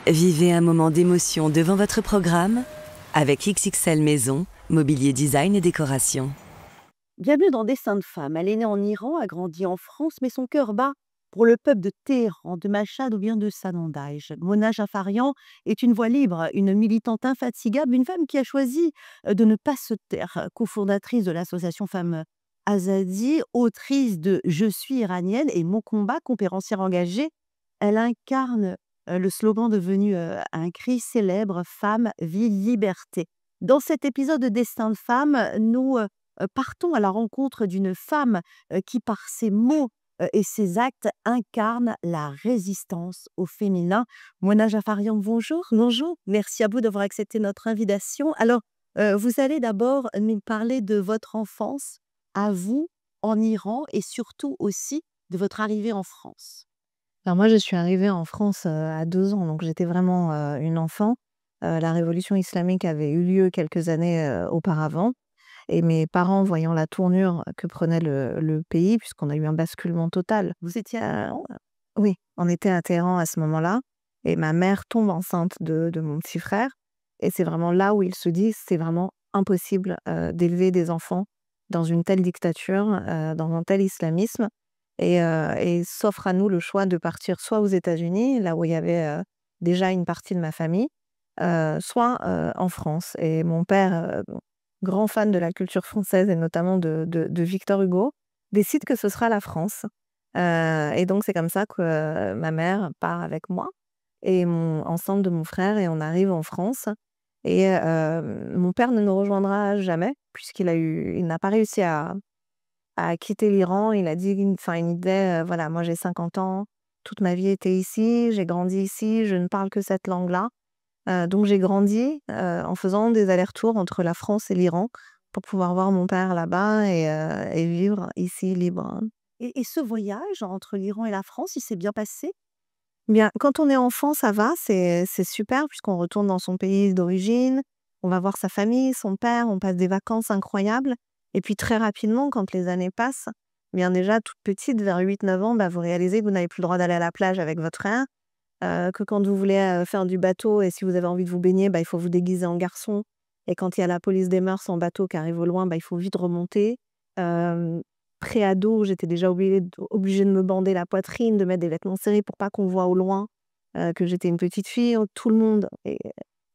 Vivez un moment d'émotion devant votre programme avec XXL Maison, mobilier design et décoration. Bienvenue dans Destin de femme. Elle est née en Iran, a grandi en France, mais son cœur bat pour le peuple de Téhéran, de Machhad ou bien de Sanandaj. Mona Jafarian est une voix libre, une militante infatigable, une femme qui a choisi de ne pas se taire, cofondatrice de l'association Femmes Azadi, autrice de Je suis iranienne et Mon combat, conférencière engagée. Elle incarne le slogan devenu un cri célèbre: Femme, vie, liberté. Dans cet épisode de Destin de femme, nous partons à la rencontre d'une femme qui, par ses mots et ses actes, incarne la résistance au féminin. Mona Jafarian, bonjour. Bonjour. Merci à vous d'avoir accepté notre invitation. Alors, vous allez d'abord nous parler de votre enfance à vous en Iran et surtout aussi de votre arrivée en France. Alors moi, je suis arrivée en France à 2 ans, donc j'étais vraiment une enfant. La révolution islamique avait eu lieu quelques années auparavant. Et mes parents, voyant la tournure que prenait le pays, puisqu'on a eu un basculement total. Vous étiez à Téhéran? Oui, on était à Téhéran à ce moment-là. Et ma mère tombe enceinte de mon petit frère. Et c'est vraiment là où ils se disent, c'est vraiment impossible d'élever des enfants dans une telle dictature, dans un tel islamisme. Et s'offre à nous le choix de partir soit aux États-Unis, là où il y avait déjà une partie de ma famille, soit en France. Et mon père, grand fan de la culture française et notamment de Victor Hugo, décide que ce sera la France. Et donc c'est comme ça que ma mère part avec moi et ensemble de mon frère, et on arrive en France. Et mon père ne nous rejoindra jamais il n'a pas réussi à quitter l'Iran. Il a dit, enfin, il disait, voilà, moi j'ai 50 ans, toute ma vie était ici, j'ai grandi ici, je ne parle que cette langue-là. Donc j'ai grandi en faisant des allers-retours entre la France et l'Iran pour pouvoir voir mon père là-bas et vivre ici libre. Et ce voyage entre l'Iran et la France, il s'est bien passé? Bien, quand on est enfant, ça va, c'est super puisqu'on retourne dans son pays d'origine, on va voir sa famille, son père, on passe des vacances incroyables. Et puis très rapidement, quand les années passent, bien déjà toute petite, vers 8-9 ans, vous réalisez que vous n'avez plus le droit d'aller à la plage avec votre frère, que quand vous voulez faire du bateau et si vous avez envie de vous baigner, il faut vous déguiser en garçon. Et quand il y a la police des mœurs en bateau qui arrive au loin, il faut vite remonter. Pré-ado, j'étais déjà obligée de me bander la poitrine, de mettre des vêtements serrés pour pas qu'on voit au loin que j'étais une petite fille. Tout le monde, et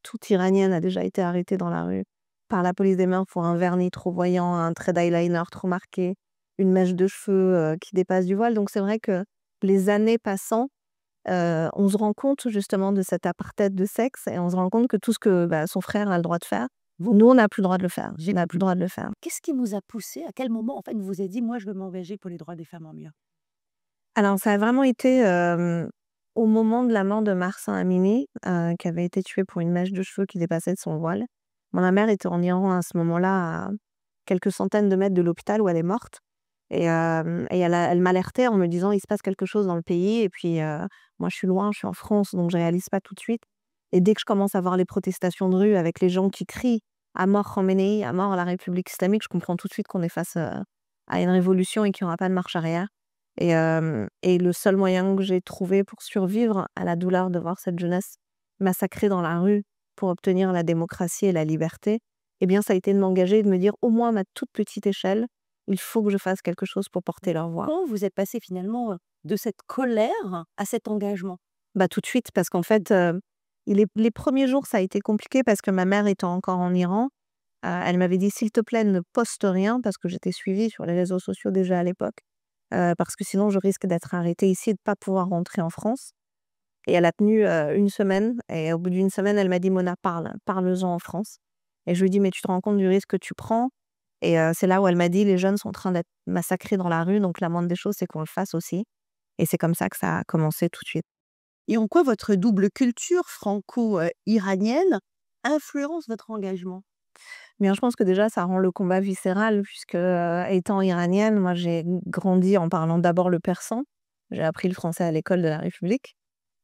toute iranienne, a déjà été arrêtée dans la rue par la police des mœurs pour un vernis trop voyant, un trait d'eyeliner trop marqué, une mèche de cheveux qui dépasse du voile. Donc c'est vrai que les années passant, on se rend compte justement de cet apartheid de sexe et on se rend compte que tout ce que son frère a le droit de faire, nous, on n'a plus le droit de le faire. On n'a plus le droit de le faire. Qu'est-ce qui vous a poussé? À quel moment, en fait, vous vous êtes dit: «Moi, je veux m'engager pour les droits des femmes en Iran»? Alors, ça a vraiment été au moment de la mort de Mahsa Amini, qui avait été tué pour une mèche de cheveux qui dépassait de son voile. Ma mère était en Iran à ce moment-là, à quelques centaines de mètres de l'hôpital où elle est morte. Et elle m'alertait en me disant: «Il se passe quelque chose dans le pays». Et puis, moi, je suis loin, je suis en France, donc je réalise pas tout de suite. Et dès que je commence à voir les protestations de rue avec les gens qui crient: «À mort Khomeini, à mort la République islamique», je comprends tout de suite qu'on est face à une révolution et qu'il n'y aura pas de marche arrière. Et le seul moyen que j'ai trouvé pour survivre à la douleur de voir cette jeunesse massacrée dans la rue pour obtenir la démocratie et la liberté, ça a été de m'engager et de me dire: au moins à ma toute petite échelle, il faut que je fasse quelque chose pour porter leur voix. Comment vous êtes passé finalement de cette colère à cet engagement? Tout de suite, parce qu'en fait, les premiers jours, ça a été compliqué parce que ma mère étant encore en Iran, elle m'avait dit: «S'il te plaît, ne poste rien», parce que j'étais suivie sur les réseaux sociaux déjà à l'époque, parce que sinon je risque d'être arrêtée ici et de pas pouvoir rentrer en France. Et elle a tenu 1 semaine, et au bout d'1 semaine, elle m'a dit: «Mona, parle-en en France». Et je lui ai dit: «Mais tu te rends compte du risque que tu prends?» Et c'est là où elle m'a dit: «Les jeunes sont en train d'être massacrés dans la rue, donc la moindre des choses, c'est qu'on le fasse aussi». Et c'est comme ça que ça a commencé tout de suite. Et en quoi votre double culture franco-iranienne influence votre engagement? Bien, je pense que déjà, ça rend le combat viscéral puisque, étant iranienne, moi, j'ai grandi en parlant d'abord le persan. J'ai appris le français à l'école de la République.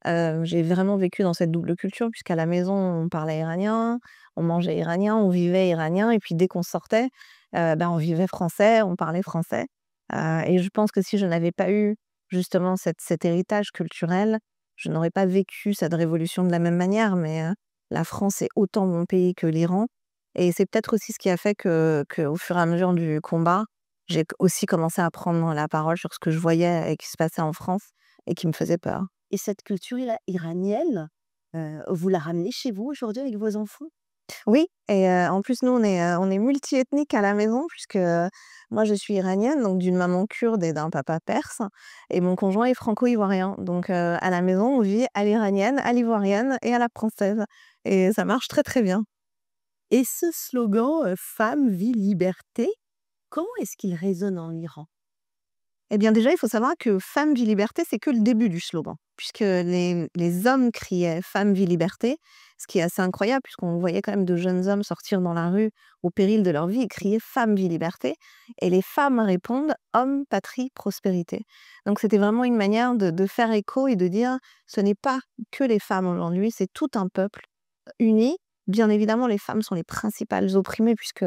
J'ai vraiment vécu dans cette double culture puisqu'à la maison, on parlait iranien, on mangeait iranien, on vivait iranien, et puis dès qu'on sortait, on vivait français, on parlait français. Et je pense que si je n'avais pas eu justement cet héritage culturel, je n'aurais pas vécu cette révolution de la même manière, mais la France est autant mon pays que l'Iran et c'est peut-être aussi ce qui a fait qu'au fur et à mesure du combat, j'ai aussi commencé à prendre la parole sur ce que je voyais et qui se passait en France et qui me faisait peur. Et cette culture iranienne, vous la ramenez chez vous aujourd'hui avec vos enfants? Oui et en plus, nous, on est multiethniques à la maison puisque, moi, je suis iranienne, donc d'une maman kurde et d'un papa perse et mon conjoint est franco-ivoirien. Donc à la maison, on vit à l'iranienne, à l'ivoirienne et à la française et ça marche très, très bien. Et ce slogan, «Femme, vie, liberté», comment est-ce qu'il résonne en Iran? Eh bien, déjà, il faut savoir que «Femme, vie, liberté», c'est que le début du slogan, puisque les hommes criaient «Femme, vie, liberté», ce qui est assez incroyable puisqu'on voyait quand même de jeunes hommes sortir dans la rue au péril de leur vie et crier «Femme, vie, liberté» et les femmes répondent «Homme, patrie, prospérité». Donc c'était vraiment une manière de faire écho et de dire: «Ce n'est pas que les femmes aujourd'hui, c'est tout un peuple uni». Bien évidemment, les femmes sont les principales opprimées puisque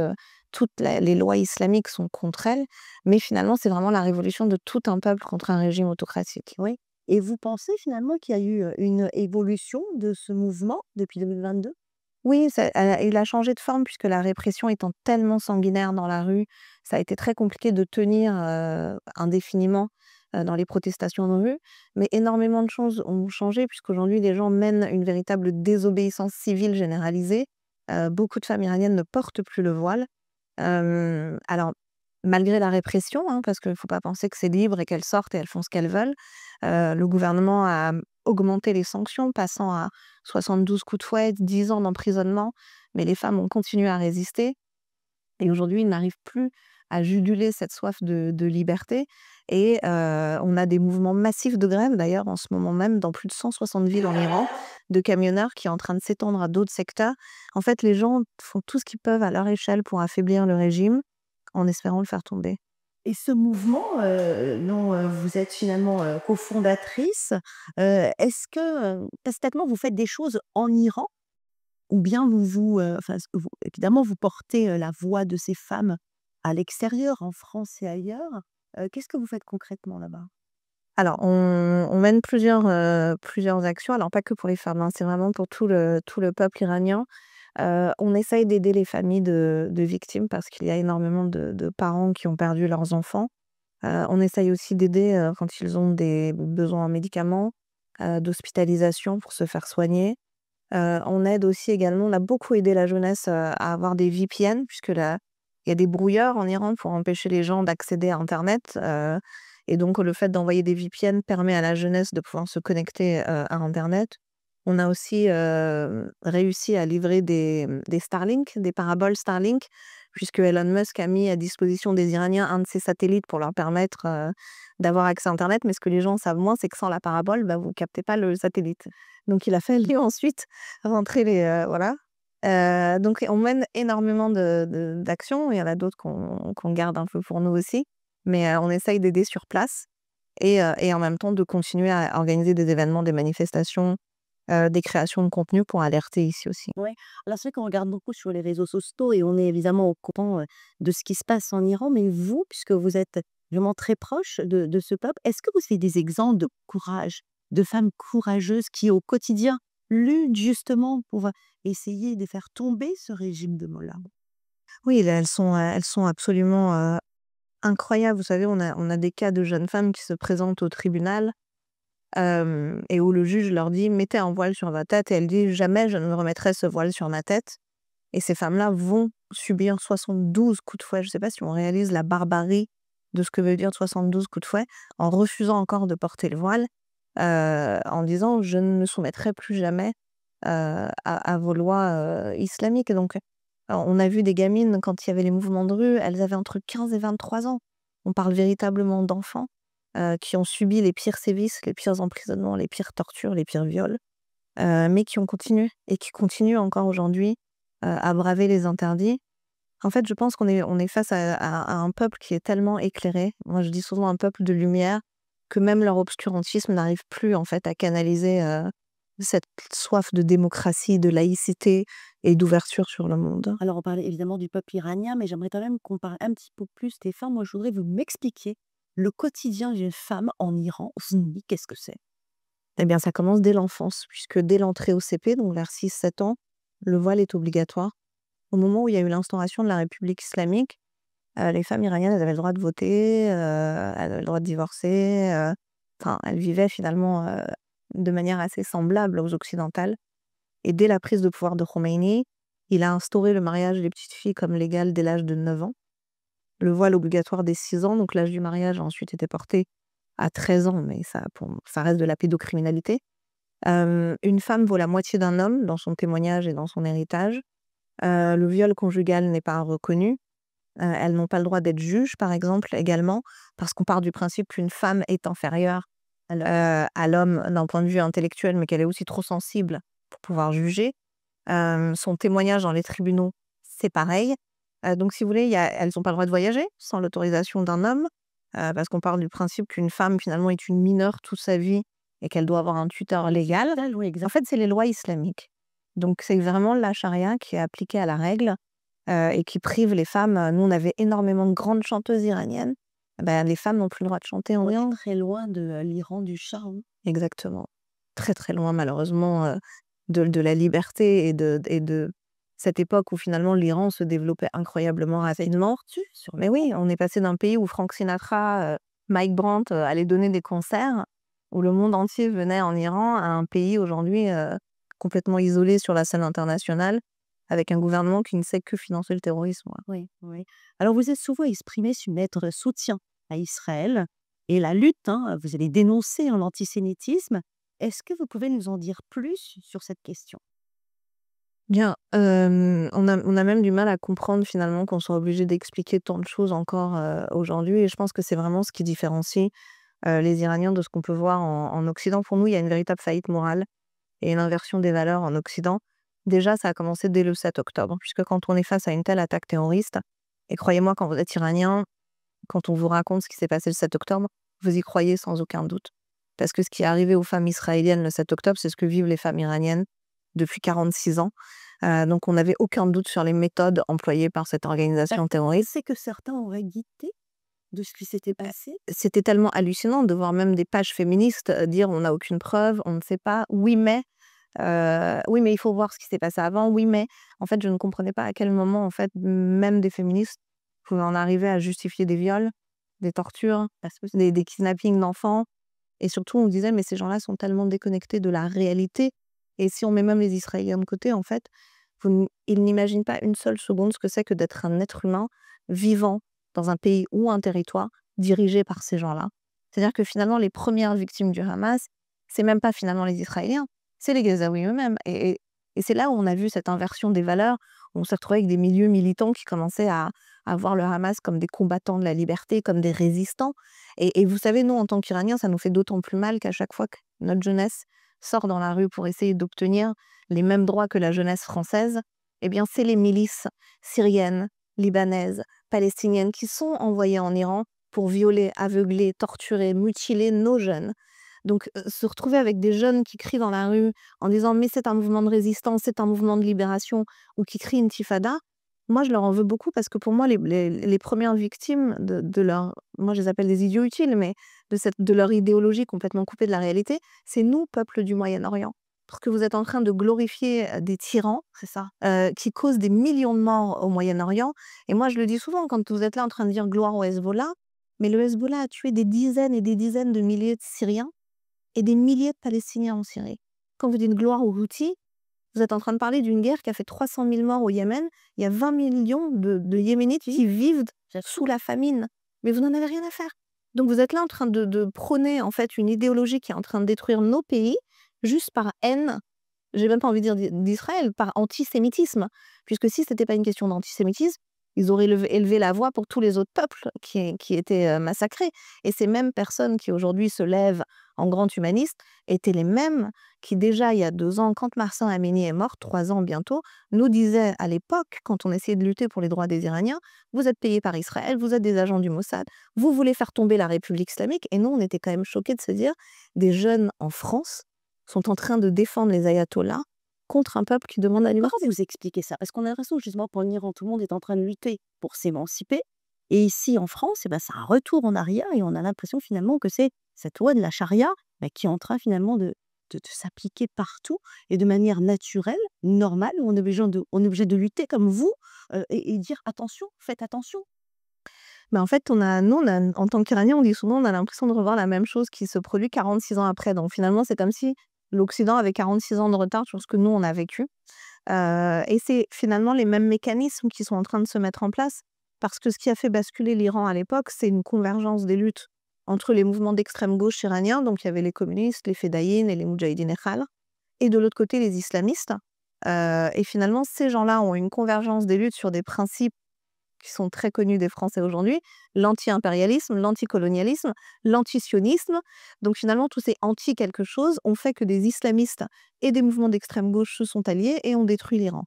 les lois islamiques sont contre elles, mais finalement, c'est vraiment la révolution de tout un peuple contre un régime autocratique. Oui. Et vous pensez finalement qu'il y a eu, une évolution de ce mouvement depuis 2022? Oui, il a changé de forme puisque la répression étant tellement sanguinaire dans la rue, ça a été très compliqué de tenir indéfiniment dans les protestations de rue. Mais énormément de choses ont changé puisqu'aujourd'hui, les gens mènent une véritable désobéissance civile généralisée. Beaucoup de femmes iraniennes ne portent plus le voile. Alors, malgré la répression, hein, parce qu'il ne faut pas penser que c'est libre et qu'elles sortent et elles font ce qu'elles veulent, le gouvernement a augmenté les sanctions, passant à 72 coups de fouet, 10 ans d'emprisonnement, mais les femmes ont continué à résister et aujourd'hui, ils n'arrivent plus à juguler cette soif de liberté et on a des mouvements massifs de grève, d'ailleurs, en ce moment même, dans plus de 160 villes en Iran, de camionneurs qui est en train de s'étendre à d'autres secteurs. En fait, les gens font tout ce qu'ils peuvent à leur échelle pour affaiblir le régime, en espérant le faire tomber. Et ce mouvement, dont, vous êtes finalement, cofondatrice, est-ce que, tacitalement, vous faites des choses en Iran? Ou bien enfin, est-ce que vous évidemment, vous portez, la voix de ces femmes à l'extérieur, en France et ailleurs. Qu'est-ce que vous faites concrètement là-bas? Alors, on mène plusieurs actions, alors pas que pour les femmes, hein, c'est vraiment pour tout le peuple iranien. On essaye d'aider les familles de victimes parce qu'il y a énormément de parents qui ont perdu leurs enfants. On essaye aussi d'aider, quand ils ont des besoins en médicaments, d'hospitalisation pour se faire soigner. On aide aussi également on a beaucoup aidé la jeunesse, à avoir des VPN puisque là, il y a des brouilleurs en Iran pour empêcher les gens d'accéder à internet, et donc le fait d'envoyer des VPN permet à la jeunesse de pouvoir se connecter, à internet. On a aussi, réussi à livrer des Starlink, des paraboles Starlink, puisque Elon Musk a mis à disposition des Iraniens un de ses satellites pour leur permettre, d'avoir accès à internet. Mais ce que les gens savent moins, c'est que sans la parabole, bah, vous captez pas le satellite. Donc il a fallu ensuite rentrer voilà. Donc on mène énormément d'actions. Il y en a d'autres qu'on garde un peu pour nous aussi. Mais on essaye d'aider sur place et en même temps de continuer à organiser des événements, des manifestations, des créations de contenu pour alerter ici aussi. Ouais. Alors c'est vrai qu'on regarde beaucoup sur les réseaux sociaux et on est évidemment au courant, de ce qui se passe en Iran, mais vous, puisque vous êtes vraiment très proche de ce peuple, est-ce que vous avez des exemples de courage, de femmes courageuses qui au quotidien luttent justement pour essayer de faire tomber ce régime de Mollah? Oui, là, elles sont absolument, incroyables. Vous savez, on a des cas de jeunes femmes qui se présentent au tribunal, et où le juge leur dit: «Mettez un voile sur votre tête» et elle dit: «Jamais je ne me remettrai ce voile sur ma tête». Et ces femmes-là vont subir 72 coups de fouet. Je ne sais pas si on réalise la barbarie de ce que veut dire 72 coups de fouet, en refusant encore de porter le voile, en disant: «Je ne me soumettrai plus jamais, à vos lois, islamiques». Et donc, on a vu des gamines quand il y avait les mouvements de rue, elles avaient entre 15 et 23 ans. On parle véritablement d'enfants, qui ont subi les pires sévices, les pires emprisonnements, les pires tortures, les pires viols, mais qui ont continué et qui continuent encore aujourd'hui, à braver les interdits. En fait, je pense qu'on est face à un peuple qui est tellement éclairé. Moi, je dis souvent un peuple de lumière, que même leur obscurantisme n'arrive plus, en fait, à canaliser, cette soif de démocratie, de laïcité et d'ouverture sur le monde. Alors on parlait évidemment du peuple iranien, mais j'aimerais quand même qu'on parle un petit peu plus des femmes. Moi, je voudrais que vous m'expliquiez le quotidien d'une femme en Iran, au Sunni, qu'est-ce que c'est? Eh bien, ça commence dès l'enfance, puisque dès l'entrée au CP, donc vers 6-7 ans, le voile est obligatoire. Au moment où il y a eu l'instauration de la République islamique, les femmes iraniennes, elles avaient le droit de voter, elles avaient le droit de divorcer, enfin, elles vivaient finalement de manière assez semblable aux occidentales. Et dès la prise de pouvoir de Khomeini, il a instauré le mariage des petites filles comme légal dès l'âge de 9 ans. Le voile obligatoire dès 6 ans, donc l'âge du mariage a ensuite été porté à 13 ans, mais ça reste de la pédocriminalité. Une femme vaut la moitié d'un homme dans son témoignage et dans son héritage. Le viol conjugal n'est pas reconnu. Elles n'ont pas le droit d'être juges, par exemple, également, parce qu'on part du principe qu'une femme est inférieure à l'homme d'un point de vue intellectuel, mais qu'elle est aussi trop sensible pour pouvoir juger. Son témoignage dans les tribunaux, c'est pareil. Donc, si vous voulez, elles n'ont pas le droit de voyager sans l'autorisation d'un homme, parce qu'on part du principe qu'une femme, finalement, est une mineure toute sa vie et qu'elle doit avoir un tuteur légal. Oui, En fait, c'est les lois islamiques. Donc, c'est vraiment la charia qui est appliquée à la règle et qui prive les femmes. Nous, on avait énormément de grandes chanteuses iraniennes. Les femmes n'ont plus le droit de chanter en on est Iran. très loin de l'Iran du Shah. Exactement. Très, très loin, malheureusement, de la liberté et de cette époque où finalement l'Iran se développait incroyablement rapidement. Mais oui, on est passé d'un pays où Frank Sinatra, Mike Brandt allaient donner des concerts, où le monde entier venait en Iran, à un pays aujourd'hui complètement isolé sur la scène internationale, avec un gouvernement qui ne sait que financer le terrorisme. Oui, oui. Alors, vous êtes souvent exprimé sur notre soutien à Israël et la lutte, hein, vous allez dénoncer l'antisémitisme. Est-ce que vous pouvez nous en dire plus sur cette question? Bien, on a même du mal à comprendre finalement qu'on soit obligé d'expliquer tant de choses encore aujourd'hui, et je pense que c'est vraiment ce qui différencie les Iraniens de ce qu'on peut voir en Occident. Pour nous, il y a une véritable faillite morale et une inversion des valeurs en Occident. Déjà, ça a commencé dès le 7 octobre, puisque quand on est face à une telle attaque terroriste, et croyez-moi, quand vous êtes Iranien, quand on vous raconte ce qui s'est passé le 7 octobre, vous y croyez sans aucun doute. Parce que ce qui est arrivé aux femmes israéliennes le 7 octobre, c'est ce que vivent les femmes iraniennes depuis 46 ans. Donc on n'avait aucun doute sur les méthodes employées par cette organisation terroriste. C'est que certains auraient guetté de ce qui s'était passé? C'était tellement hallucinant de voir même des pages féministes dire on n'a aucune preuve, on ne sait pas. Oui, mais il faut voir ce qui s'est passé avant. Oui, mais en fait, je ne comprenais pas à quel moment, en fait, même des féministes pouvaient en arriver à justifier des viols, des tortures, des kidnappings d'enfants. Et surtout, on se disait, mais ces gens-là sont tellement déconnectés de la réalité. Et si on met même les Israéliens de côté, en fait, ils n'imaginent pas une seule seconde ce que c'est que d'être un être humain vivant dans un pays ou un territoire dirigé par ces gens-là. C'est-à-dire que finalement, les premières victimes du Hamas, c'est même pas finalement les Israéliens, c'est les Gazaouis eux-mêmes. Et c'est là où on a vu cette inversion des valeurs, où on s'est retrouvé avec des milieux militants qui commençaient à voir le Hamas comme des combattants de la liberté, comme des résistants. Et vous savez, nous, en tant qu'Iraniens, ça nous fait d'autant plus mal qu'à chaque fois que notre jeunesse sort dans la rue pour essayer d'obtenir les mêmes droits que la jeunesse française, eh bien, c'est les milices syriennes, libanaises, palestiniennes qui sont envoyées en Iran pour violer, aveugler, torturer, mutiler nos jeunes. Donc, se retrouver avec des jeunes qui crient dans la rue en disant « mais c'est un mouvement de résistance, c'est un mouvement de libération » ou qui crient intifada, moi, je leur en veux beaucoup parce que pour moi, les premières victimes de leur... Moi, je les appelle des idiots utiles, mais de leur idéologie complètement coupée de la réalité, c'est nous, peuple du Moyen-Orient. Parce que vous êtes en train de glorifier des tyrans, c'est ça, qui causent des millions de morts au Moyen-Orient. Et moi, je le dis souvent, quand vous êtes là en train de dire gloire au Hezbollah, mais le Hezbollah a tué des dizaines et des dizaines de milliers de Syriens et des milliers de Palestiniens en Syrie. Quand vous dites gloire aux Houthis, vous êtes en train de parler d'une guerre qui a fait 300 000 morts au Yémen. Il y a 20 millions de Yéménites qui vivent sous la famine. Mais vous n'en avez rien à faire. Donc vous êtes là en train de prôner en fait une idéologie qui est en train de détruire nos pays juste par haine, j'ai même pas envie de dire d'Israël, par antisémitisme. Puisque si ce n'était pas une question d'antisémitisme, ils auraient élevé la voix pour tous les autres peuples qui étaient massacrés. Et ces mêmes personnes qui aujourd'hui se lèvent en grands humanistes étaient les mêmes qui déjà il y a 2 ans, quand Mahsa Amini est mort, 3 ans bientôt, nous disaient à l'époque, quand on essayait de lutter pour les droits des Iraniens, vous êtes payés par Israël, vous êtes des agents du Mossad, vous voulez faire tomber la République islamique. Et nous, on était quand même choqués de se dire, des jeunes en France sont en train de défendre les ayatollahs contre un peuple qui demande la liberté. Comment vous expliquez ça? Parce qu'on a l'impression justement pour l'Iran, tout le monde est en train de lutter pour s'émanciper. Et ici, en France, c'est un retour en arrière et on a l'impression finalement que c'est cette loi de la charia qui est en train finalement de de s'appliquer partout et de manière naturelle, normale, où on est obligé de lutter comme vous et dire attention, faites attention. Mais en fait, en tant qu'Iraniens, on dit souvent, on a l'impression de revoir la même chose qui se produit 46 ans après. Donc finalement, c'est comme si l'Occident avait 46 ans de retard sur ce que nous, on a vécu. Et c'est finalement les mêmes mécanismes qui sont en train de se mettre en place. Parce que ce qui a fait basculer l'Iran à l'époque, c'est une convergence des luttes entre les mouvements d'extrême gauche iraniens, donc il y avait les communistes, les fédayines et les moudjahidines Ekhala, et de l'autre côté les islamistes. Et finalement, ces gens-là ont une convergence des luttes sur des principes qui sont très connus des Français aujourd'hui, l'anti-impérialisme, l'anticolonialisme, l'antisionisme. Donc finalement, tous ces anti quelque chose ont fait que des islamistes et des mouvements d'extrême gauche se sont alliés et ont détruit l'Iran.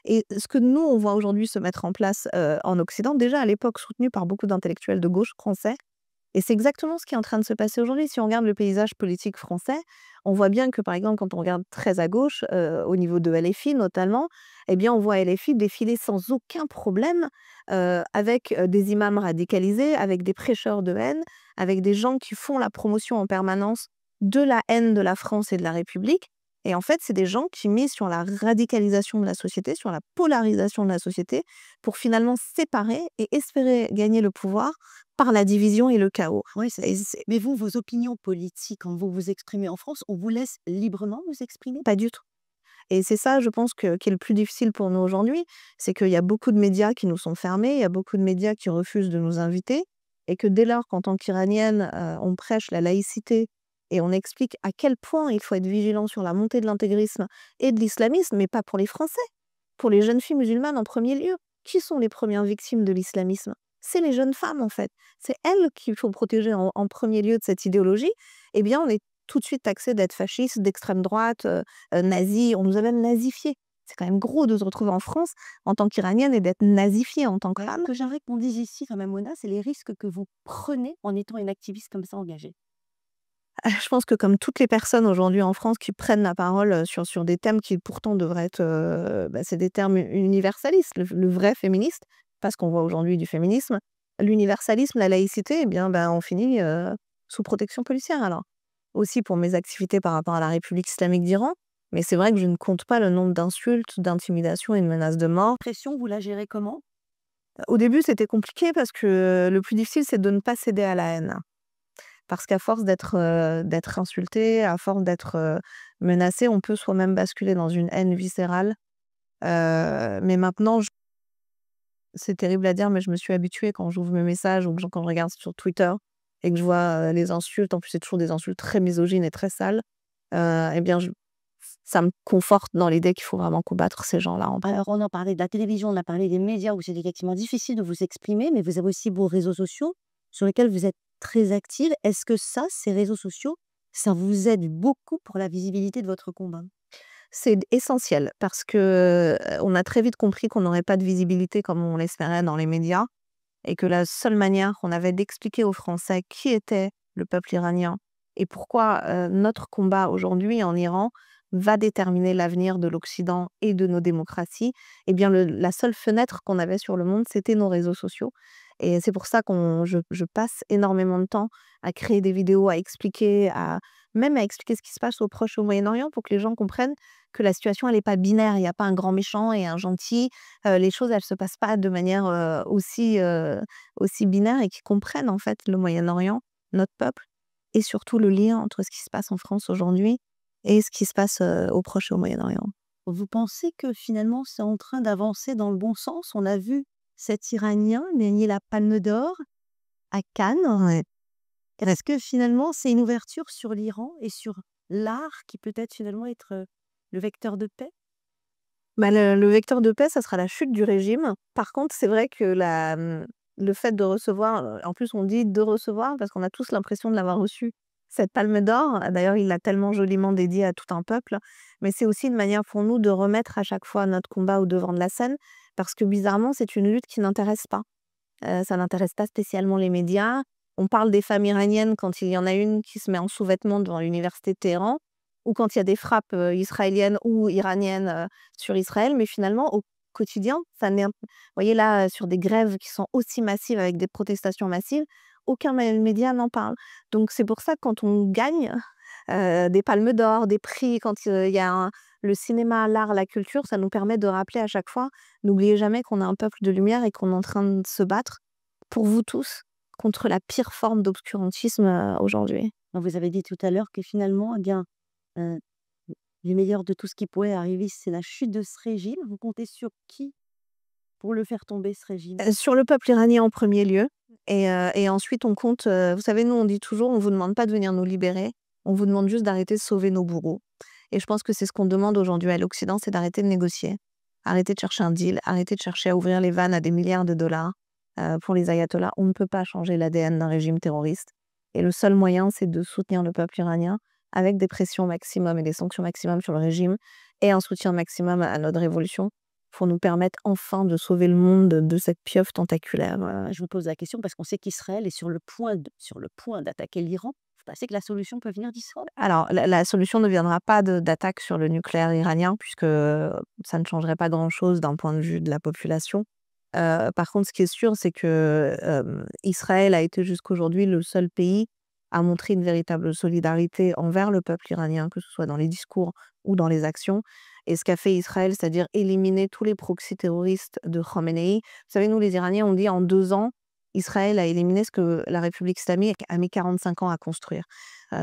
Et ce que nous, on voit aujourd'hui se mettre en place en Occident, déjà à l'époque soutenu par beaucoup d'intellectuels de gauche français, et c'est exactement ce qui est en train de se passer aujourd'hui. Si on regarde le paysage politique français, on voit bien que, par exemple, quand on regarde très à gauche, au niveau de LFI notamment, eh bien, on voit LFI défiler sans aucun problème, avec des imams radicalisés, avec des prêcheurs de haine, avec des gens qui font la promotion en permanence de la haine de la France et de la République. Et en fait, c'est des gens qui misent sur la radicalisation de la société, sur la polarisation de la société, pour finalement séparer et espérer gagner le pouvoir par la division et le chaos. Oui, Et c'est mais vous, vos opinions politiques, quand vous vous exprimez en France, on vous laisse librement vous exprimer? pas du tout. Et c'est ça, je pense, qui est le plus difficile pour nous aujourd'hui, c'est qu'il y a beaucoup de médias qui nous sont fermés, il y a beaucoup de médias qui refusent de nous inviter, et que dès lors qu'en tant qu'Iranienne, on prêche la laïcité et on explique à quel point il faut être vigilant sur la montée de l'intégrisme et de l'islamisme, mais pas pour les Français, pour les jeunes filles musulmanes en premier lieu. Qui sont les premières victimes de l'islamisme? C'est les jeunes femmes, en fait. C'est elles qu'il faut protéger en premier lieu de cette idéologie. Eh bien, on est tout de suite taxé d'être fasciste, d'extrême droite, nazi. On nous a même nazifiés. C'est quand même gros de se retrouver en France en tant qu'Iranienne et d'être nazifiée en tant que Ouais, femme. ce que j'aimerais qu'on dise ici quand même, Mona, c'est les risques que vous prenez en étant une activiste comme ça engagée. Je pense que comme toutes les personnes aujourd'hui en France qui prennent la parole, sur des thèmes qui pourtant devraient être, c'est des termes universalistes. Le vrai féministe, parce qu'on voit aujourd'hui du féminisme, l'universalisme, la laïcité, eh bien, on finit, sous protection policière alors. Aussi pour mes activités par rapport à la République islamique d'Iran, mais c'est vrai que je ne compte pas le nombre d'insultes, d'intimidations et de menaces de mort. Pression, vous la gérez comment? Au début, c'était compliqué parce que le plus difficile, c'est de ne pas céder à la haine. Parce qu'à force d'être insulté, à force d'être, menacé, on peut soi-même basculer dans une haine viscérale. Mais maintenant, c'est terrible à dire, mais je me suis habituée quand j'ouvre mes messages ou quand je regarde sur Twitter et que je vois, les insultes, en plus c'est toujours des insultes très misogynes et très sales, et bien ça me conforte dans l'idée qu'il faut vraiment combattre ces gens-là en Alors, on a parlé de la télévision, on a parlé des médias où c'est effectivement difficile de vous exprimer, mais vous avez aussi vos réseaux sociaux sur lesquels vous êtes très active. Est-ce que ça, ces réseaux sociaux, ça vous aide beaucoup pour la visibilité de votre combat? C'est essentiel parce que, on a très vite compris qu'on n'aurait pas de visibilité comme on l'espérait dans les médias et que la seule manière qu'on avait d'expliquer aux Français qui était le peuple iranien et pourquoi, notre combat aujourd'hui en Iran va déterminer l'avenir de l'Occident et de nos démocraties, eh bien la seule fenêtre qu'on avait sur le monde, c'était nos réseaux sociaux, et c'est pour ça je passe énormément de temps à créer des vidéos, à expliquer, même à expliquer ce qui se passe au Proche et au Moyen-Orient pour que les gens comprennent que la situation elle est pas binaire, il y a pas un grand méchant et un gentil, les choses elles se passent pas de manière, aussi binaire, et qu'ils comprennent en fait le Moyen-Orient, notre peuple, et surtout le lien entre ce qui se passe en France aujourd'hui et ce qui se passe, au Proche et au Moyen-Orient. Vous pensez que finalement, c'est en train d'avancer dans le bon sens? On a vu cet Iranien gagner la Palme d'Or à Cannes. Ouais. Est-ce que finalement, c'est une ouverture sur l'Iran et sur l'art qui peut-être finalement être le vecteur de paix? Le vecteur de paix, ça sera la chute du régime. Par contre, c'est vrai que le fait de recevoir, en plus on dit de recevoir parce qu'on a tous l'impression de l'avoir reçu, cette palme d'or. D'ailleurs, il l'a tellement joliment dédiée à tout un peuple, mais c'est aussi une manière pour nous de remettre à chaque fois notre combat au devant de la scène, parce que bizarrement, c'est une lutte qui n'intéresse pas. Ça n'intéresse pas spécialement les médias. On parle des femmes iraniennes quand il y en a une qui se met en sous-vêtements devant l'université de Téhéran, ou quand il y a des frappes, israéliennes ou iraniennes, sur Israël, mais finalement au quotidien, ça n'est vous voyez là, sur des grèves qui sont aussi massives avec des protestations massives, aucun média n'en parle. Donc c'est pour ça que quand on gagne, des palmes d'or, des prix, quand il y a le cinéma, l'art, la culture, ça nous permet de rappeler à chaque fois, n'oubliez jamais qu'on est un peuple de lumière et qu'on est en train de se battre pour vous tous contre la pire forme d'obscurantisme aujourd'hui. Vous avez dit tout à l'heure que finalement, eh bien, euh, le meilleur de tout ce qui pourrait arriver, c'est la chute de ce régime. Vous comptez sur qui pour le faire tomber, ce régime? Sur le peuple iranien en premier lieu et ensuite on compte, vous savez, nous on dit toujours: «On vous demande pas de venir nous libérer, on vous demande juste d'arrêter de sauver nos bourreaux» et je pense que c'est ce qu'on demande aujourd'hui à l'Occident, c'est d'arrêter de négocier, arrêter de chercher un deal, arrêter de chercher à ouvrir les vannes à des milliards de dollars, pour les ayatollahs. On ne peut pas changer l'ADN d'un régime terroriste et le seul moyen, c'est de soutenir le peuple iranien avec des pressions maximum et des sanctions maximum sur le régime et un soutien maximum à notre révolution pour nous permettre enfin de sauver le monde de cette pieuvre tentaculaire. Je vous pose la question parce qu'on sait qu'Israël est sur le point d'attaquer l'Iran. Vous pensez que la solution peut venir d'Israël? Alors la solution ne viendra pas d'attaque sur le nucléaire iranien puisque ça ne changerait pas grand-chose d'un point de vue de la population. Par contre, ce qui est sûr, c'est que Israël a été jusqu'aujourd'hui le seul pays à montrer une véritable solidarité envers le peuple iranien, que ce soit dans les discours ou dans les actions. Et ce qu'a fait Israël, c'est-à-dire éliminer tous les proxys terroristes de Khamenei. Vous savez, nous, les Iraniens, on dit en 2 ans, Israël a éliminé ce que la République islamique a mis 45 ans à construire.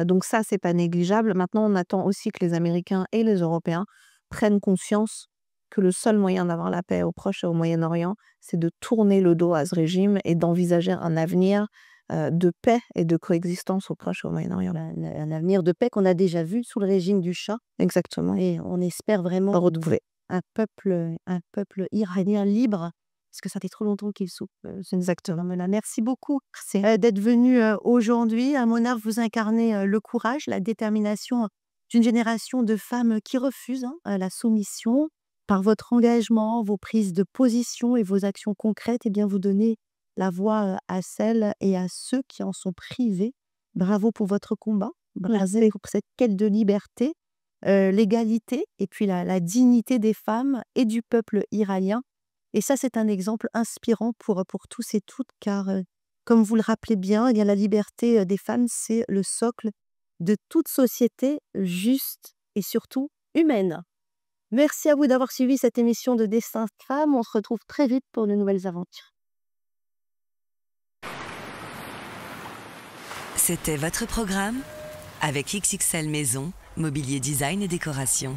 Donc ça, c'est pas négligeable. Maintenant, on attend aussi que les Américains et les Européens prennent conscience que le seul moyen d'avoir la paix au Proche et au Moyen-Orient, c'est de tourner le dos à ce régime et d'envisager un avenir de paix et de coexistence au Proche et au Moyen-Orient. Un avenir de paix qu'on a déjà vu sous le régime du Shah. Exactement. Et on espère vraiment Renouveler. un peuple iranien libre, parce que ça fait trop longtemps qu'il souffre. Exactement. Merci beaucoup d'être venu aujourd'hui. À Mona, vous incarnez le courage, la détermination d'une génération de femmes qui refusent la soumission. Par votre engagement, vos prises de position et vos actions concrètes, eh bien, vous donnez la voix à celles et à ceux qui en sont privés. Bravo pour votre combat, bravo pour cette quête de liberté, l'égalité et puis la dignité des femmes et du peuple iranien. Et ça, c'est un exemple inspirant pour tous et toutes, car comme vous le rappelez bien, eh bien, la liberté des femmes, c'est le socle de toute société juste et surtout humaine. Merci à vous d'avoir suivi cette émission de Destin de Femme. On se retrouve très vite pour de nouvelles aventures. C'était votre programme avec XXL Maison, mobilier design et décoration.